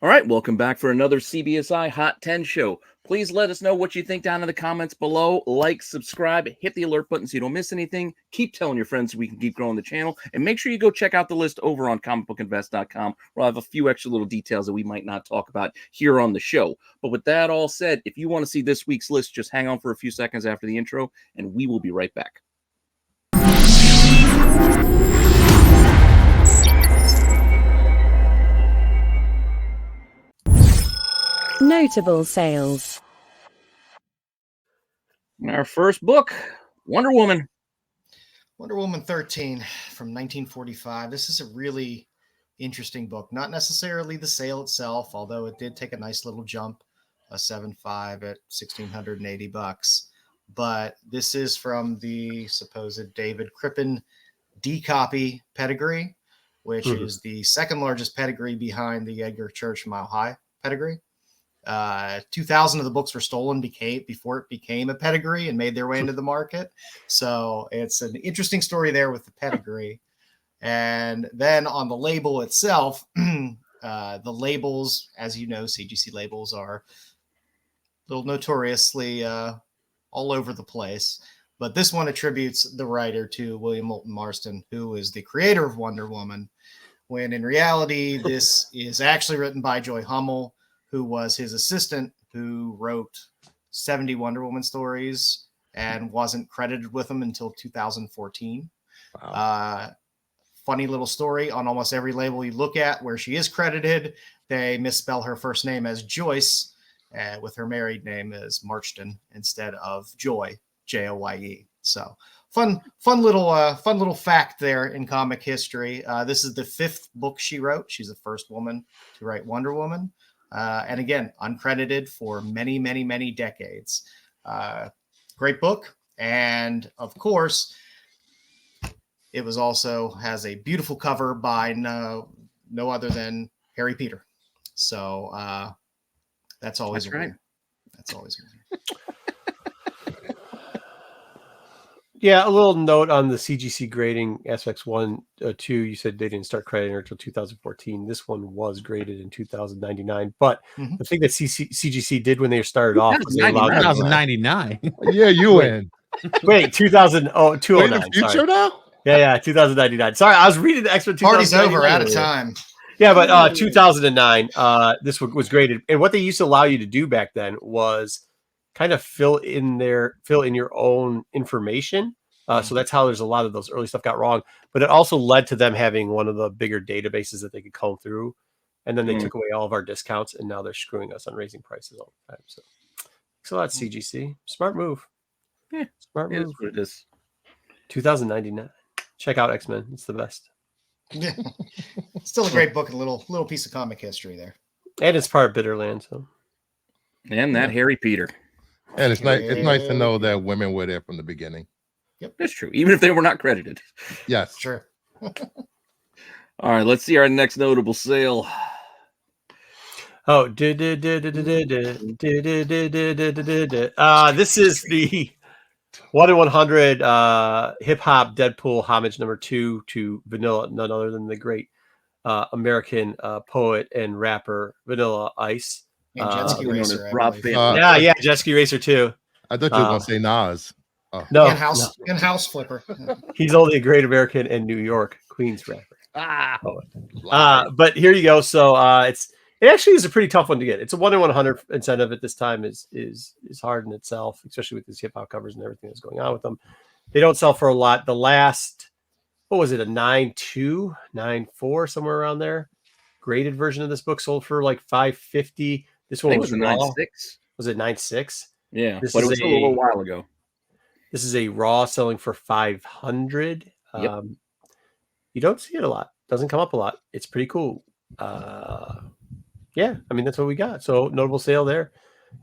All right, welcome back for another CBSI Hot 10 show. Please let us know what you think down in the comments below. Like, subscribe, hit the alert button so you don't miss anything. Keep telling your friends so we can keep growing the channel. And make sure you go check out the list over on comicbookinvest.com, where I'll have a few extra little details that we might not talk about here on the show. But with that all said, if you want to see this week's list, just hang on for a few seconds after the intro, and we will be right back. Notable sales. Our first book, Wonder Woman. Wonder Woman 13 from 1945. This is a really interesting book. Not necessarily the sale itself, although it did take a nice little jump, a 7.5 at $1,680. But this is from the supposed David Crippen D-copy pedigree, which is the second largest pedigree behind the Edgar Church Mile High pedigree. 2,000 of the books were stolen before it became a pedigree and made their way into the market. So it's an interesting story there with the pedigree. And then on the label itself, the labels, as you know, CGC labels are a little notoriously all over the place. But this one attributes the writer to William Moulton Marston, who is the creator of Wonder Woman, when in reality, this is actually written by Joy Hummel, who was his assistant, who wrote 70 Wonder Woman stories and wasn't credited with them until 2014. Wow. Funny little story. On almost every label you look at where she is credited, they misspell her first name as Joyce, with her married name as Marston instead of Joy, Joye. So fun little fact there in comic history. This is the 5th book she wrote. She's the first woman to write Wonder Woman. And again, uncredited for many, many, many decades. Great book. And of course, it was also has a beautiful cover by no other than Harry Peter. So that's always a winner. That's always a winner. Yeah, a little note on the CGC grading aspects 1, 2. You said they didn't start crediting her until 2014. This one was graded in 2099. But the thing that CGC did when they started off was they allowed 2099. Yeah, you win. Wait, 2000. Oh, 209. Wait, the future now? Yeah, 2099. Sorry, I was reading the extra. Party's over, out of time. Yeah, but 2009. This was graded, and what they used to allow you to do back then was kind of fill in your own information. So that's how there's a lot of those early stuff got wrong. But it also led to them having one of the bigger databases that they could comb through. And then they took away all of our discounts, and now they're screwing us on raising prices all the time. So that's CGC. Smart move. Yeah, smart move. Is what it is. 2099. Check out X-Men. It's the best. Yeah. Still a great book and a little piece of comic history there. And it's part of Bitterland. So. And that Harry Peter. And it's nice. It's nice to know that women were there from the beginning. Yep, that's true. Even if they were not credited. Yes, sure. All right, let's see our next notable sale. Oh, this is the 1 in 100 hip hop Deadpool homage number 2 to Vanilla, none other than the great American poet and rapper Vanilla Ice. And Jet Ski Racer. Yeah, Jet Ski Racer too. I thought you were going to say Nas. Oh. No, in-house flipper. He's only a great American and New York Queens rapper. But here you go. So it actually is a pretty tough one to get. It's a 1 in 100 incentive at this time is hard in itself, especially with these hip hop covers and everything that's going on with them. They don't sell for a lot. The last, what was it, a 9.2, 9.4, somewhere around there. Graded version of this book sold for like $550. This one was a 9.6. Was it 9.6? Yeah, but it was a little while ago. This is a raw selling for $500. Yep. You don't see it a lot. Doesn't come up a lot. It's pretty cool. Yeah, I mean, that's what we got. So notable sale there.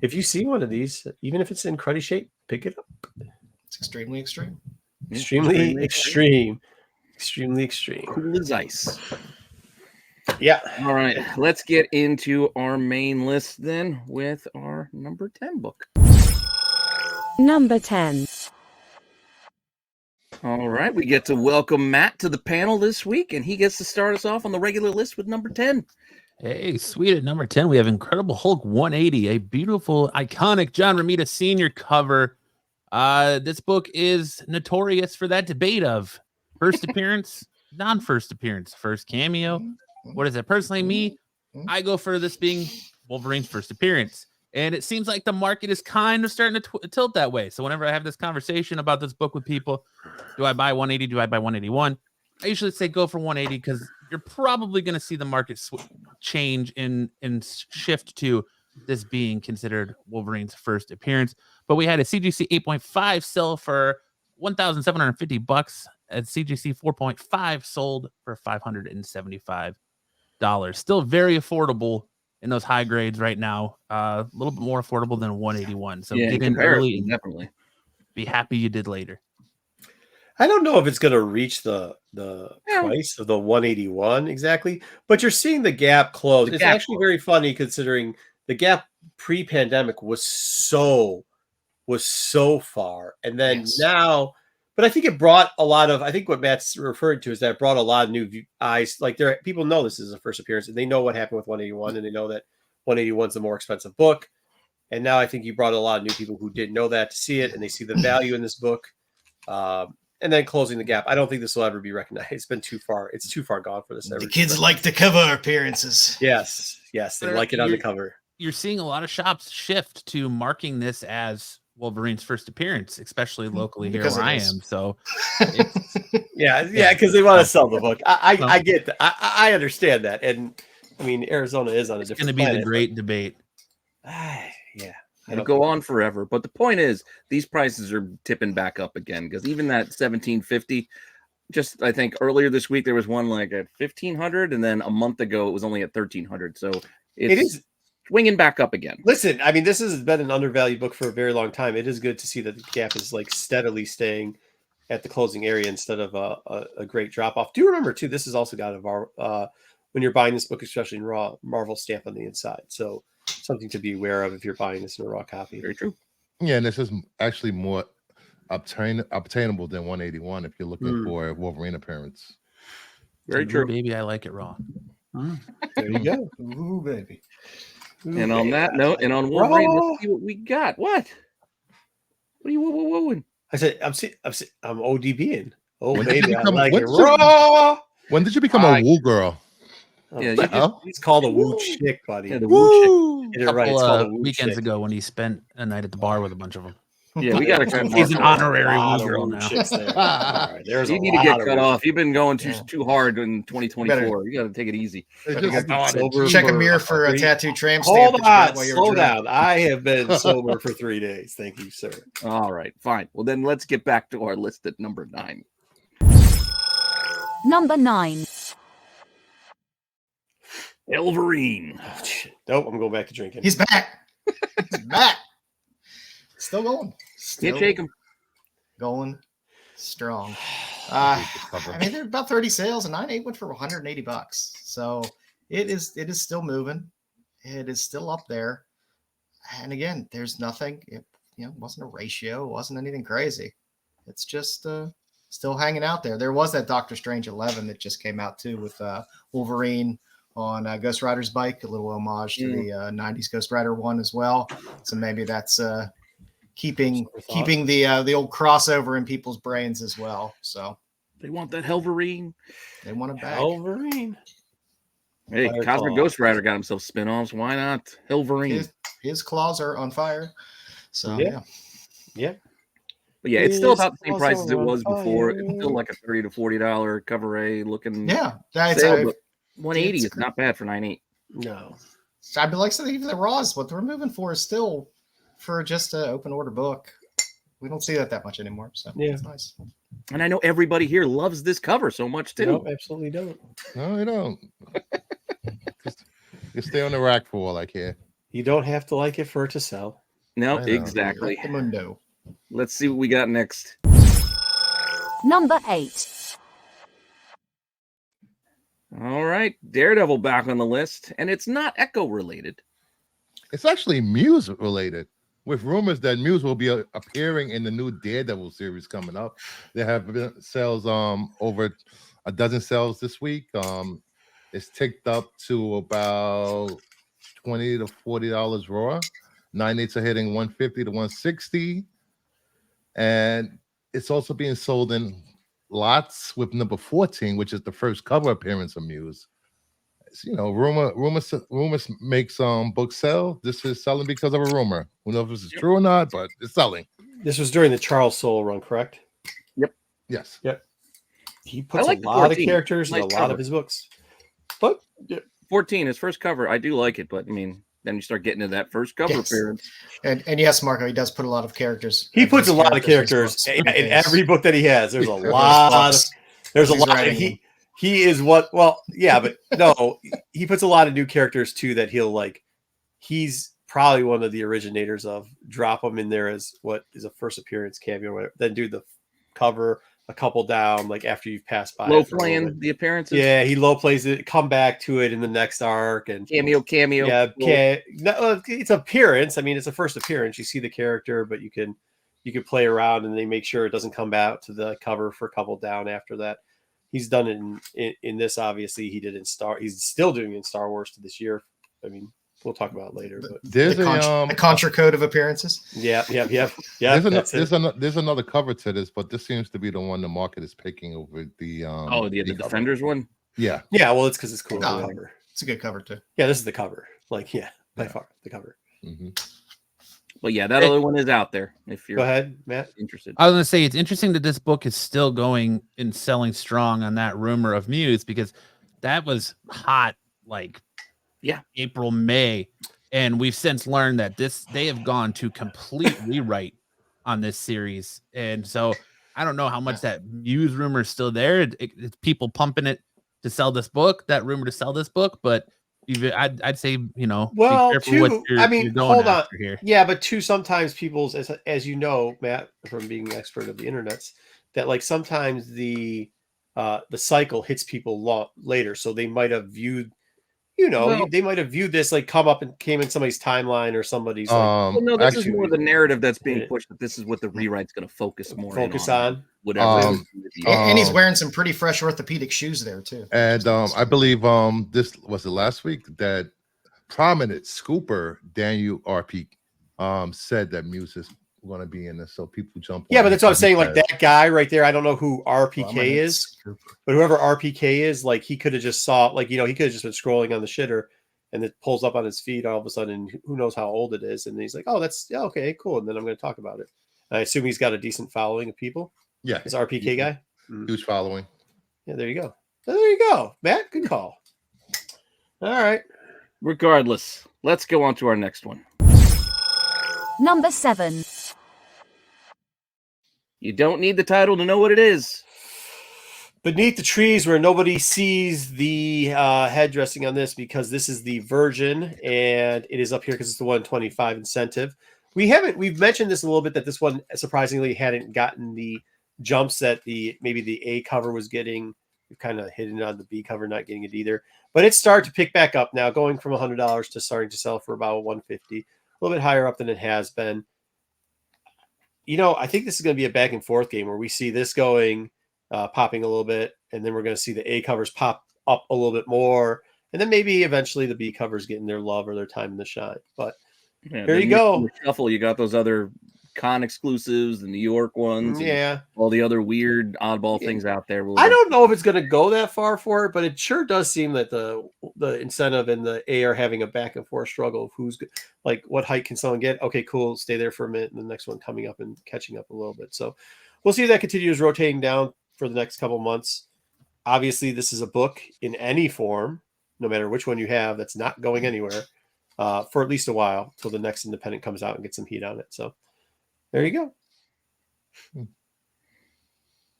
If you see one of these, even if it's in cruddy shape, pick it up. It's extremely extreme. Extremely extreme. Extremely extreme. Cool as ice. Yeah. All right. Let's get into our main list then with our number 10 book. Number 10. All right. We get to welcome Matt to the panel this week, and he gets to start us off on the regular list with number 10. Hey, sweet. At number 10, we have Incredible Hulk 180, a beautiful, iconic John Romita Sr. cover. This book is notorious for that debate of first appearance, non-first appearance, first cameo. What is it? Personally, me, I go for this being Wolverine's first appearance. And it seems like the market is kind of starting to tilt that way. So whenever I have this conversation about this book with people, do I buy 180? Do I buy 181? I usually say go for 180 because you're probably going to see the market change and shift to this being considered Wolverine's first appearance. But we had a CGC 8.5 sell for $1,750 at CGC 4.5 sold for $575. Still very affordable in those high grades right now. A little bit more affordable than 181. So get in early and definitely be happy you did later. I don't know if it's going to reach the price of the 181 exactly, but you're seeing the gap close. It's actually very funny considering the gap pre-pandemic was so far, and then now. But I think it brought a lot of. I think what Matt's referring to is that it brought a lot of new eyes. Like people know this is a first appearance, and they know what happened with 181, and they know that 181 is a more expensive book. And now I think you brought a lot of new people who didn't know that to see it, and they see the value in this book. And then closing the gap. I don't think this will ever be recognized. It's been too far. It's too far gone for this. The kids like the cover appearances. Yes, they like it on the cover. You're seeing a lot of shops shift to marking this as Wolverine's first appearance, especially locally here where I am. So, yeah, because they want to sell the book. I get that. I understand that, and I mean Arizona is on a different. It's going to be the great debate. Yeah. It'll go on forever. But the point is, these prices are tipping back up again because even that $1,750, just I think earlier this week there was one like at $1,500, and then a month ago it was only at $1,300. So it is swinging back up again. Listen, I mean, this has been an undervalued book for a very long time. It is good to see that the gap is like steadily staying at the closing area instead of a great drop off. Do remember too, this has also got when you're buying this book, especially in raw, Marvel stamp on the inside. So something to be aware of if you're buying this in a raw copy. Very true. Yeah, and this is actually more obtainable than 181 if you're looking for a Wolverine appearance. Very true. Baby, I like it raw. There you go. Ooh, baby. And on that note, and on Wolverine, let's see what we got. What are you wooing? I said, I'm ODBing. Oh, When baby, I like when it did you- raw. When did you become a woo girl? Yeah, He's called a woo chick, buddy. Yeah, the woo chick. Get it right. It's Couple, called a woo weekends chick. ago when he spent a night at the bar with a bunch of them. Yeah, we got to. He's an honorary Lot woo of girl woo now. chicks there. All right, there's You a need to lot get of cut woo off. You've been going too hard in 2024. You got to take it easy. Check a mirror for a tattoo tramp Hold stamp. on, slow down. I have been sober for 3 days. Thank you, sir. All right, fine. Well, then let's get back to our list at number 9. Number 9. Elverine. Oh, shit. Nope, I'm going back to drinking. He's back. He's back. Still going. Can't shake him. Going strong. I mean, there are about 30 sales, and 9.8 went for $180. So it is still moving. It is still up there. And again, there's nothing. It wasn't a ratio. It wasn't anything crazy. It's just still hanging out there. There was that Doctor Strange 11 that just came out too with Wolverine on Ghost Rider's bike, a little homage to the 90s Ghost Rider one as well. So maybe that's keeping the old crossover in people's brains as well. So they want that Helverine. They want it back. Wolverine. Hey, Cosmic Ghost Rider got himself spin-offs. Why not Helverine? His claws are on fire. So yeah. But yeah, it's still about the same price as it was before. It's still like a $30 to $40 cover A looking. Yeah, that's sale, but 180 is not bad for 9.8. No, I'd be like saying even the Raws. What they're moving for is still for just an open order book. We don't see that much anymore. So it's nice. And I know everybody here loves this cover so much too. No, absolutely don't. No, you don't. Just stay on the rack for all I care. You don't have to like it for it to sell. No, exactly. Mundo. Let's see what we got next. Number 8. All right, Daredevil back on the list, and it's not Echo related. It's actually Muse related, with rumors that Muse will be appearing in the new Daredevil series coming up. There have been sales over a dozen sales this week. It's ticked up to about $20 to $40 raw. 9/8 are hitting 150 to 160, and it's also being sold in lots with number 14, which is the first cover appearance of Muse. It's, rumors make some books sell. This is selling because of a rumor. Who knows if this is true or not, but it's selling. This was during the Charles Soule run, correct? Yes. Yep. He puts like a the lot of 14. characters in Nice a lot cover. of his books. But 14, his first cover. I do like it, but I mean, then you start getting to that first cover Yes. appearance. And yes, Marco, he does put a lot of characters. he puts a lot of in his characters books in these days. every book that he has. There's a Those lot books. there's a He's lot writing he is what well, yeah, but no, he puts a lot of new characters too that he's probably one of the originators of. Drop them in there as what is a first appearance cameo or whatever. Then do the cover a couple down, like after you've passed by. Low playing the appearances. Yeah, he low plays it, come back to it in the next arc, and Cameo. yeah, it's appearance. I mean, it's a first appearance. You see the character, but you can play around, and they make sure it doesn't come back to the cover for a couple down after that. He's done it in this. Obviously, he did in Star. He's still doing it in Star Wars to this year. I mean, we'll talk about it later. But There's the contra code of appearances. yeah. There's another cover to this, but this seems to be the one the market is picking over the the Defenders one. Yeah. Well, it's because it's cool. Oh. Cover. It's a good cover too. Yeah, this is the cover. By far the cover. Mm-hmm. But yeah, that other one is out there. If you're Go ahead, Matt. interested. I was going to say it's interesting that this book is still going and selling strong on that rumor of Muse, because that was hot like April, May, and we've since learned that they have gone to complete rewrite on this series, and so I don't know how much that Muse rumor is still there. It's people pumping it to sell this book, that rumor to sell this book, but I'd say, well, be careful what you're going hold on after here. Yeah, but sometimes people's, as you know, Matt, from being an expert of the internets, that like sometimes the cycle hits people later, so they might have viewed they might have viewed this like came in somebody's timeline or somebody's this is more the narrative that's being pushed, that this is what the rewrite's going to focus on whatever. And he's wearing some pretty fresh orthopedic shoes there too. And I believe this was it last week that prominent scooper Daniel RP said that Muse is going to be in this, so people jump. Yeah, but that's what I'm saying. Like that guy right there, I don't know who RPK is, but whoever RPK is, like he could have just saw, like he could have just been scrolling on the shitter, and it pulls up on his feed all of a sudden. Who knows how old it is? And he's like, "Oh, that's okay, cool." And then I'm going to talk about it. And I assume he's got a decent following of people. Yeah, this RPK guy, huge following. Yeah, there you go. There you go, Matt. Good call. All right. Regardless, let's go on to our next one. Number 7. You don't need the title to know what it is. Beneath the Trees, where nobody sees the head dressing on this, because this is the version, and it is up here because it's the 125 incentive. We've mentioned this a little bit, that this one surprisingly hadn't gotten the jumps that maybe the A cover was getting. We've kind of hidden on the B cover, not getting it either. But it's starting to pick back up now, going from $100 to starting to sell for about $150, a little bit higher up than it has been. I think this is going to be a back and forth game where we see this going, popping a little bit, and then we're going to see the A covers pop up a little bit more, and then maybe eventually the B covers getting their love or their time in the shine. But here you go. In the shuffle, you got those other con exclusives, the New York ones, yeah, all the other weird oddball things out there. I don't know if it's going to go that far for it, but it sure does seem that the incentive and the A are having a back and forth struggle of who's like, what height can someone get? Okay, cool, stay there for a minute, and the next one coming up and catching up a little bit. So we'll see if that continues rotating down for the next couple months. Obviously, this is a book in any form, no matter which one you have, that's not going anywhere for at least a while till the next independent comes out and gets some heat on it. So there you go.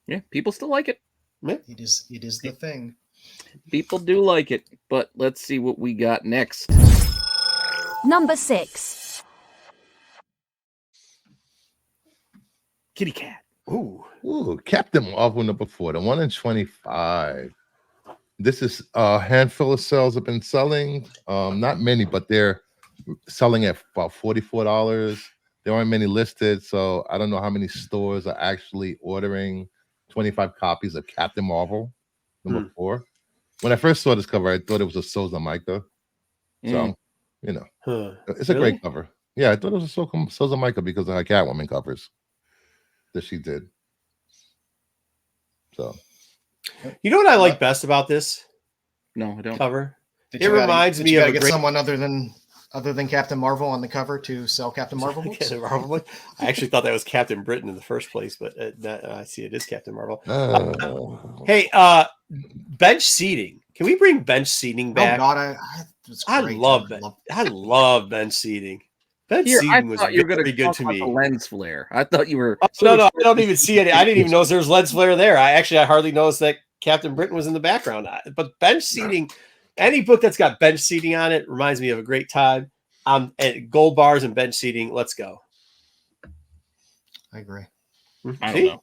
Yeah, people still like it. Yeah. It is the thing. People do like it, but let's see what we got next. Number 6. Kitty Cat. Ooh, Captain Marvel number 4, the 1 in 25. This is a handful of sales have been selling. Not many, but they're selling at about $44. There aren't many listed, so I don't know how many stores are actually ordering 25 copies of Captain Marvel number 4. When I first saw this cover, I thought it was a Souza Micah. So, you know, it's a great cover. Yeah, I thought it was a Souza Micah because of her Catwoman covers that she did. So, you know what I like best about this? No, I don't. Cover. It reminds me of someone other than Captain Marvel on the cover to sell Captain Marvel books. Captain Marvel. I actually thought that was Captain Britain in the first place, but I see it is Captain Marvel. Hey, bench seating. Can we bring bench seating back? Oh God, I love bench seating. Bench seating was very good to me. Lens flare. I thought you were. No, I don't even see it. I didn't even notice there was lens flare there. I hardly noticed that Captain Britain was in the background. But bench seating, any book that's got bench seating on it reminds me of a great time. And gold bars and bench seating. Let's go. I agree. I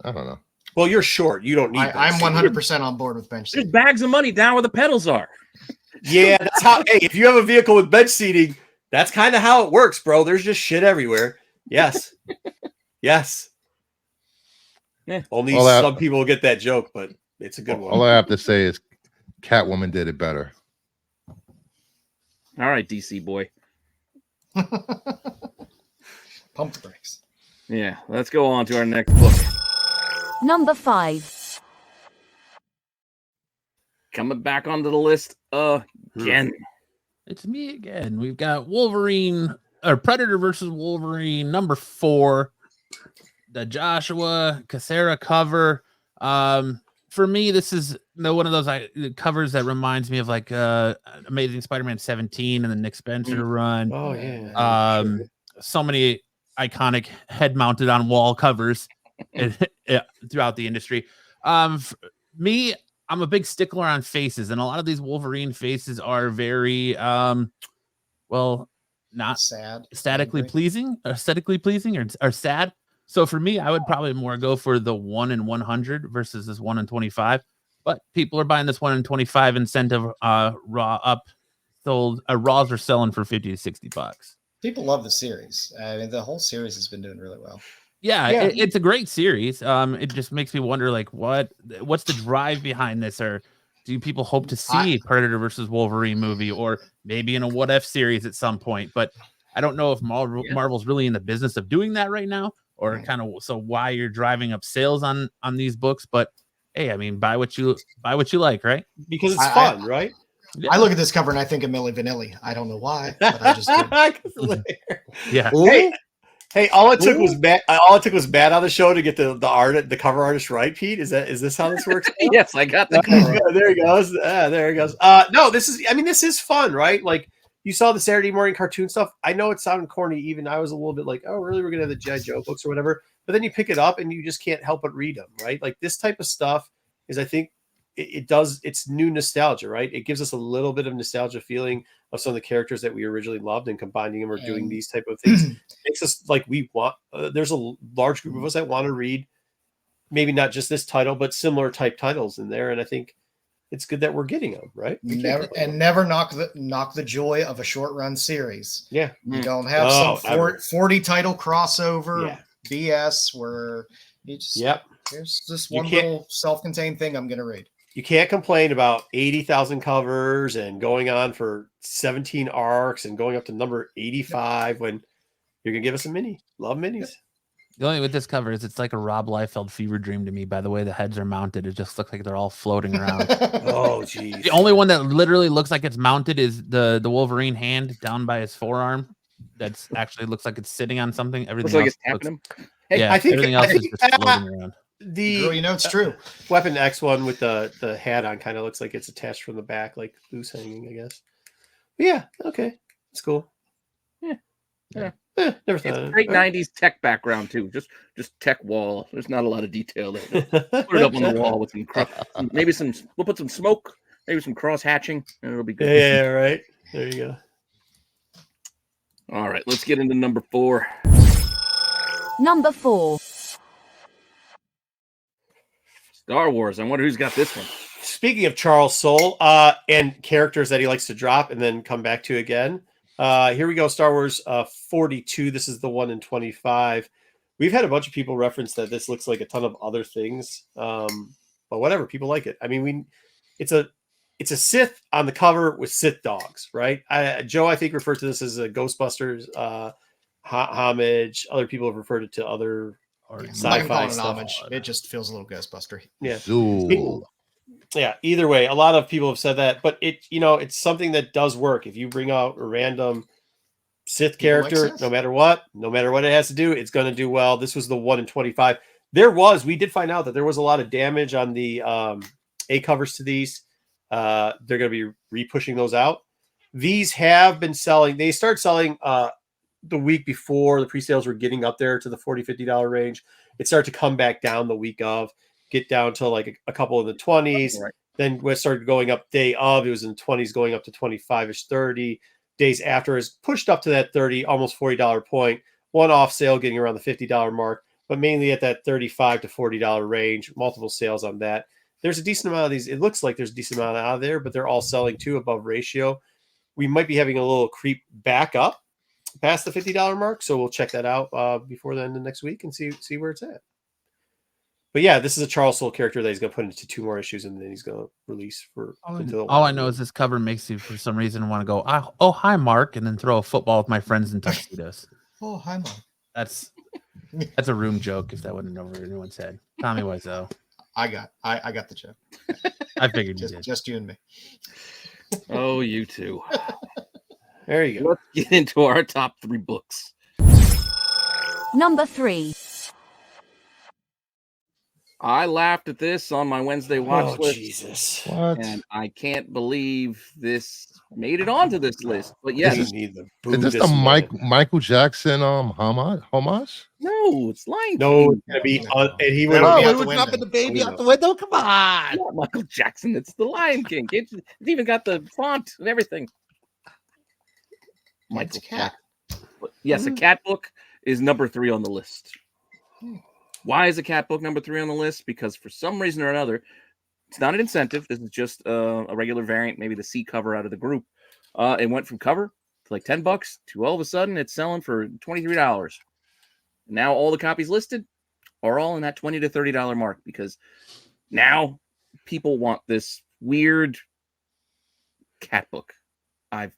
don't know. Well, you're short. You don't need. I'm 100% on board with bench seating. There's bags of money down where the pedals are. Yeah, that's how. Hey, if you have a vehicle with bench seating, that's kind of how it works, bro. There's just shit everywhere. Yes. Yes. Yeah. Only some people will get that joke, but it's a good one. All I have to say is Catwoman did it better. All right, DC boy. Pump the brakes. Yeah, let's go on to our next book. Number 5. Coming back onto the list again. It's me again. We've got Wolverine or Predator versus Wolverine number 4. The Joshua Cassera cover. For me, this is one of those covers that reminds me of like Amazing Spider-Man 17 and the Nick Spencer run. Oh yeah. So many iconic head mounted on wall covers throughout the industry. Me, I'm a big stickler on faces, and a lot of these Wolverine faces are very not sad, aesthetically pleasing or sad. So for me, I would probably more go for the 1 in 100 versus this 1 in 25. But people are buying this 1 in 25 incentive raws are selling for $50 to $60. People love the series. I mean, the whole series has been doing really well. Yeah. It's a great series. It just makes me wonder, like, what's the drive behind this, or do people hope to see Predator versus Wolverine movie, or maybe in a what if series at some point? But I don't know if Marvel's really in the business of doing that right now, or kind of so why you're driving up sales on these books. But hey, I mean, buy what you like, right? Because it's fun, right? Yeah. I look at this cover and I think of Milli Vanilli. I don't know why, but I just do. Yeah. Hey, all it took was Matt on the show to get the cover artist right, Pete. Is this how this works? Yes, I got the cover. There he goes. There he goes. No, this is fun, right? Like, you saw the Saturday morning cartoon stuff. I know it sounded corny. Even I was a little bit like, oh, really? We're going to have the G.I. Joe books or whatever. But then you pick it up and you just can't help but read them, right? Like, this type of stuff is, I think, it's new nostalgia, right? It gives us a little bit of nostalgia feeling of some of the characters that we originally loved, and combining them or doing these type of things makes us like we want. There's a large group of us that want to read, maybe not just this title, but similar type titles in there. And I think it's good that we're getting them, right? Never knock the joy of a short run series. Yeah, you don't have 40 title crossover BS where you just here's this one little self-contained thing I'm gonna read. You can't complain about 80,000 covers and going on for 17 arcs and going up to number 85 when you're gonna give us a mini. Love minis. The only with this cover is it's like a Rob Liefeld fever dream to me. By the way the heads are mounted, it just looks like they're all floating around. Oh, geez. The only one that literally looks like it's mounted is the Wolverine hand down by his forearm. That's actually looks like it's sitting on something. Everything else looks, him. Hey, I think everything else is just floating around. It's true. Weapon X one with the hat on kind of looks like it's attached from the back, like loose hanging, I guess. But yeah, okay, it's cool. Yeah. Never thought it's great 90s tech background too. Just tech wall. There's not a lot of detail there. Put it up on the wall with some we'll put some smoke, maybe some cross hatching, and it'll be good. Yeah, right. There you go. All right, let's get into number 4. Number 4. Star Wars. I wonder who's got this one. Speaking of Charles Soule and characters that he likes to drop and then come back to again. Here we go. Star Wars 42. This is the 1 in 25. We've had a bunch of people reference that this looks like a ton of other things. But whatever, people like it. I mean, it's a Sith on the cover with Sith dogs, right? Joe, I think, referred to this as a Ghostbusters homage. Other people have referred it to other I'm not even sci-fi calling it an stuff. homage. It just feels a little Ghostbuster. Yeah. Zool. Yeah, either way, a lot of people have said that, but it's something that does work. If you bring out a random Sith People like character, Sith. no matter what it has to do, it's going to do well. This was the 1 in 25. We did find out that there was a lot of damage on the A covers to these. They're going to be re-pushing those out. These have been selling. They start selling the week before the pre-sales were getting up there to the $40, $50 range. It started to come back down the week of, get down to like a couple in the 20s. Right. Then when it started going up day of, it was in the 20s, going up to 25-ish, 30. Days after is pushed up to that 30, almost $40 point. One off sale getting around the $50 mark, but mainly at that $35 to $40 range. Multiple sales on that. There's a decent amount of these. It looks like there's a decent amount out of there, but they're all selling too above ratio. We might be having a little creep back up past the $50 mark, so we'll check that out before the end of next week and see where it's at. But yeah, this is a Charles Soule character that he's going to put into 2 more issues, and then he's going to release for. All I know is this cover makes you, for some reason, want to go, oh, hi, Mark, and then throw a football with my friends in tuxedos. Oh, hi, Mom. That's a room joke, if that wasn't over anyone's head. Tommy Wiseau. I got the joke. I figured you did. Just you and me. Oh, you two. There you go. Let's get into our top 3 books. Number 3. I laughed at this on my Wednesday watch list. Jesus. What? And I can't believe this made it onto this list. But yes, Is this the Michael Jackson homage? no, it's Lion No, King. it's gonna be on, and he That'll will. be out Oh, the it was window. dropping the baby Oh, out the window. Come on. It's not Michael Jackson. It's the Lion King. It's even got the font and everything. It's a cat. Jackson. Yes, a cat book is number 3 on the list. Why is a cat book number 3 on the list? Because for some reason or another, it's not an incentive. This is just a regular variant, maybe the C cover out of the group. It went from cover to like $10 to all of a sudden it's selling for $23. Now all the copies listed are all in that $20 to $30 mark because now people want this weird cat book. I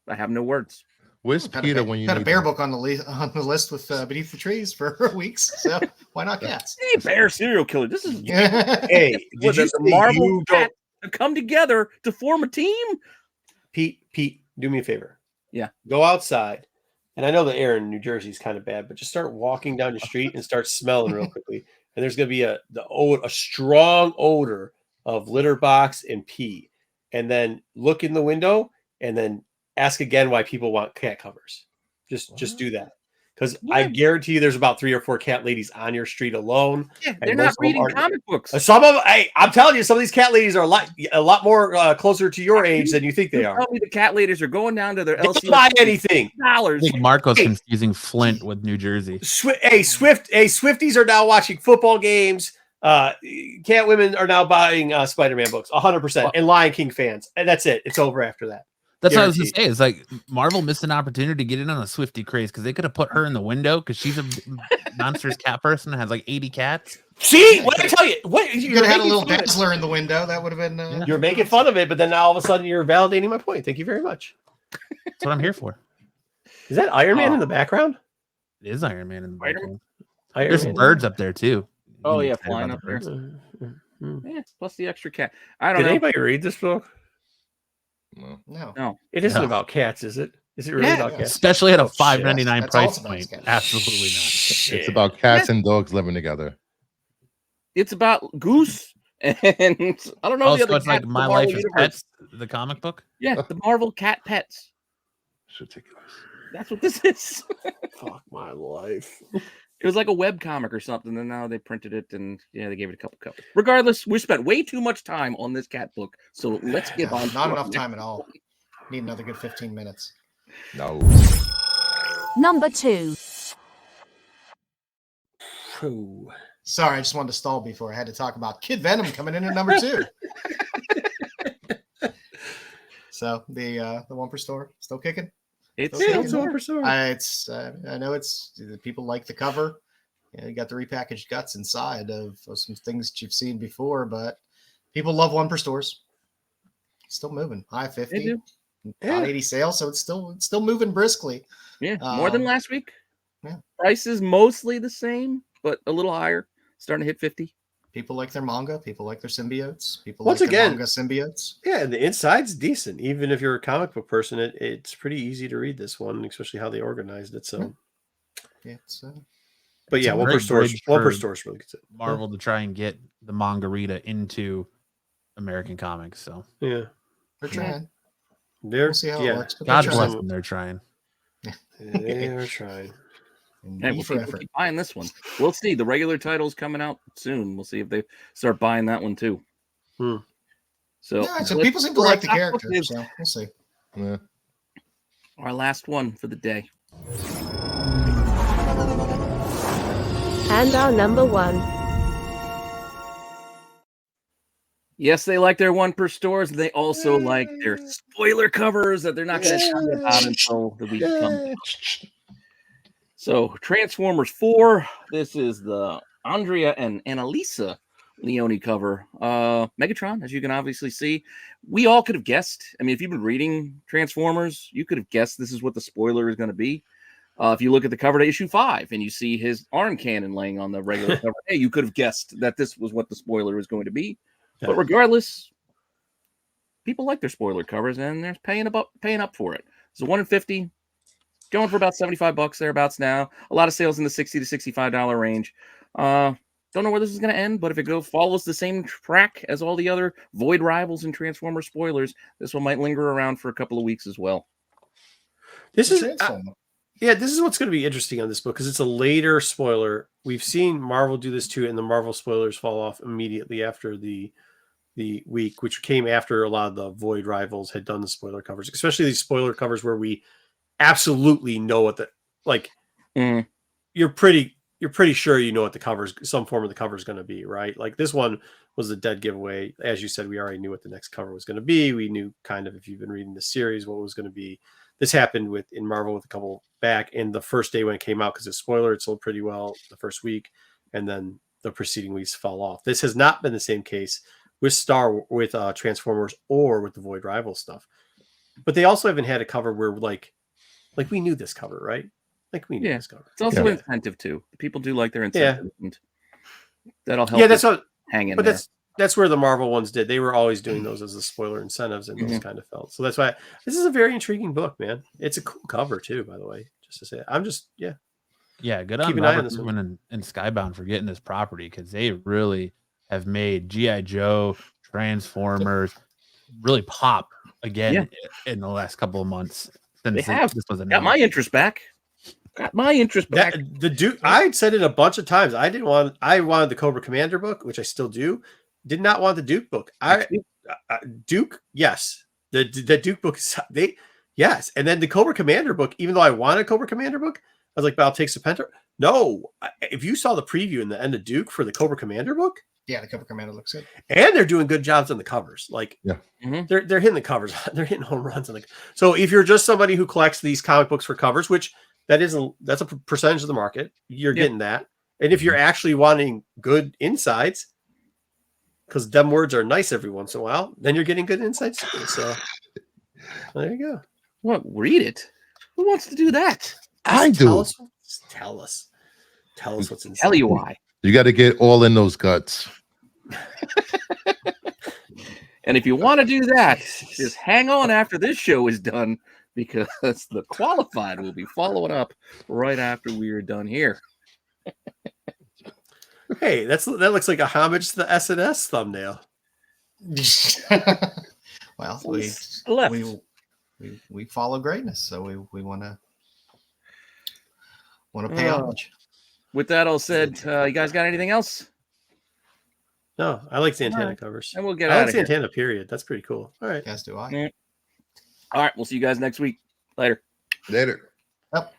have no words. Where's Peter when you had a need bear him? book on the list with Beneath the Trees for weeks. So why not cats? Hey, bear serial killer. This is Hey, did what, you the say Marvel you cat to come together to form a team? Pete, do me a favor. Yeah. Go outside. And I know the air in New Jersey is kind of bad, but just start walking down the street and start smelling real quickly. And there's going to be a strong odor of litter box and pee. And then look in the window and then ask again why people want cat covers. Just do that. Because I guarantee you there's about 3 or 4 cat ladies on your street alone. Yeah, they're not reading comic books. Some of them, hey, I'm telling you, some of these cat ladies are a lot more closer to your age than you think they are. Tell me the cat ladies are going down to their They don't LCS buy anything. dollars. I think Marco's confusing Flint with New Jersey. Swifties are now watching football games. Cat women are now buying Spider-Man books, 100%, and Lion King fans, and that's it. It's over after that. That's what I was Guaranteed. gonna say. It's like Marvel missed an opportunity to get in on a Swiftie craze because they could have put her in the window because she's a monsters cat person and has like 80 cats. See, what did I tell you? What You could have had a little making fun of it. Dazzler in the window. That would have been. You're making fun of it, but then now all of a sudden you're validating my point. Thank you very much. That's what I'm here for. Is that Iron Man in the background? It is Iron Man in the background. Iron There's Man. birds up there too. Oh, You yeah, excited flying about up the there. birds? Yeah, plus the extra cat. I don't Did know. anybody read this book? No. It isn't No. about cats, is it? Is it really Yeah. about cats? Especially at a Oh, shit. $5.99 That's all price it's about, point. Scott. Absolutely not. Shit. It's about cats and dogs living together. It's about Goose and I don't know Oh, the so other it's like cat, My the Life Marvel is Universe. Pets, the comic book. Yeah, the Marvel cat pets. It's ridiculous. That's what this is. Fuck my life. It was like a web comic or something, and now they printed it and they gave it a couple covers. Regardless, we spent way too much time on this cat book, so let's get on. Not to enough our time at all. Need another good 15 minutes. No. Number 2. Ooh. Sorry, I just wanted to stall before I had to talk about Kid Venom coming in at number 2. So the one per store still kicking. It's Okay. still It's more. I know it's people like the cover. You got the repackaged guts inside of some things that you've seen before, but People love one per stores. Still moving. High They 50. do. Hot 80 sale, so it's still moving briskly. Yeah, more than last week. Yeah. Price is mostly the same, but a little higher. Starting to hit 50. People like their manga. People like their symbiotes. People Once like their again- manga symbiotes. Yeah, and the inside's decent. Even if you're a comic book person, it's pretty easy to read this one, especially how they organized it. So, Yeah, it's, but it's yeah, a one per great store. bridge One per for store is really good. Marvel to try and get the Margarita into American comics. So Yeah, they're trying. they're We'll see how it works. But God they're bless trying. them. They're trying. They're trying. And Hey, E we'll for see if they effort. keep buying this one. We'll see. The regular title's coming out soon. We'll see if they start buying that one too. Hmm. So, Yeah, so let's- people seem to our like the last character. book is So we'll see. Yeah. Our last one for the day. And our number 1. Yes, they like their one per stores. They also like their spoiler covers that they're not going to tell you about until the week comes. So, Transformers 4. This is the Andrea and Annalisa Leone cover. Megatron, as you can obviously see. We all could have guessed. I mean, if you've been reading Transformers, you could have guessed this is what the spoiler is going to be. If you look at the cover to issue 5 and you see his arm cannon laying on the regular cover, hey, you could have guessed that this was what the spoiler was going to be. But regardless, people like their spoiler covers and they're paying up for it. So 1 in 50, going for about $75 thereabouts now. A lot of sales in the $60 to $65 range. Don't know where this is going to end, but if it follows the same track as all the other Void Rivals and Transformer spoilers, this one might linger around for a couple of weeks as well. This is Transformer. yeah, this is what's going to be interesting on this book because it's a later spoiler. We've seen Marvel do this too, and the Marvel spoilers fall off immediately after the week, which came after a lot of the Void Rivals had done the spoiler covers, especially these spoiler covers where we absolutely know what the like. You're pretty sure you know what the covers, some form of the cover is going to be, right? Like this one was a dead giveaway. As you said, we already knew what the next cover was going to be. We knew kind of, if you've been reading the series, what it was going to be. This happened in Marvel with a couple back in the first day when it came out, because it's spoiler, it sold pretty well the first week, and then the preceding weeks fell off. This has not been the same case with Transformers or with the Void Rival stuff. But they also haven't had a cover where like we knew this cover, right? Like we knew this cover. It's also incentive too. People do like their incentive. And that'll help. Yeah, that's what hang in but there. that's where the Marvel ones did. They were always doing those as the spoiler incentives, and those kind of felt. So that's why this is a very intriguing book, man. It's a cool cover too, by the way. Just to say, Yeah, good on Keep an eye on Robert this one. Kirkman and Skybound for getting this property, because they really have made G.I. Joe, Transformers really pop again in the last couple of months. They have. This was Got my interest back. Got my interest back. the Duke. I said it a bunch of times. I wanted the Cobra Commander book, which I still do. Did not want the Duke book. Duke, yes. The Duke book is yes. And then the Cobra Commander book, even though I wanted a Cobra Commander book, I was like, but I'll take Serpentor. No, if you saw the preview in the end of Duke for the Cobra Commander book, Yeah, the Cobra Commander looks good. and they're doing good jobs on the covers. Like, they're hitting the covers. They're hitting home runs on the. So if you're just somebody who collects these comic books for covers, which that's a percentage of the market, you're getting that. And if you're actually wanting good insides, because them words are nice every once in a while, then you're getting good insights too. So there you go. What? Read it. Who wants to do that? I do. Tell us what's inside. Tell you why. You got to get all in those guts. And if you want to do that, just hang on after this show is done, because the qualified will be following up right after we are done here. Hey, that looks like a homage to the S&S thumbnail. Well, Left. we follow greatness, so we want to pay homage. With that all said, you guys got anything else? No, I like Santana All right. covers. And we'll get I out like of here. Santana, period. That's pretty cool. All right. As do I. Yeah. All right, we'll see you guys next week. Later. Later. Yep.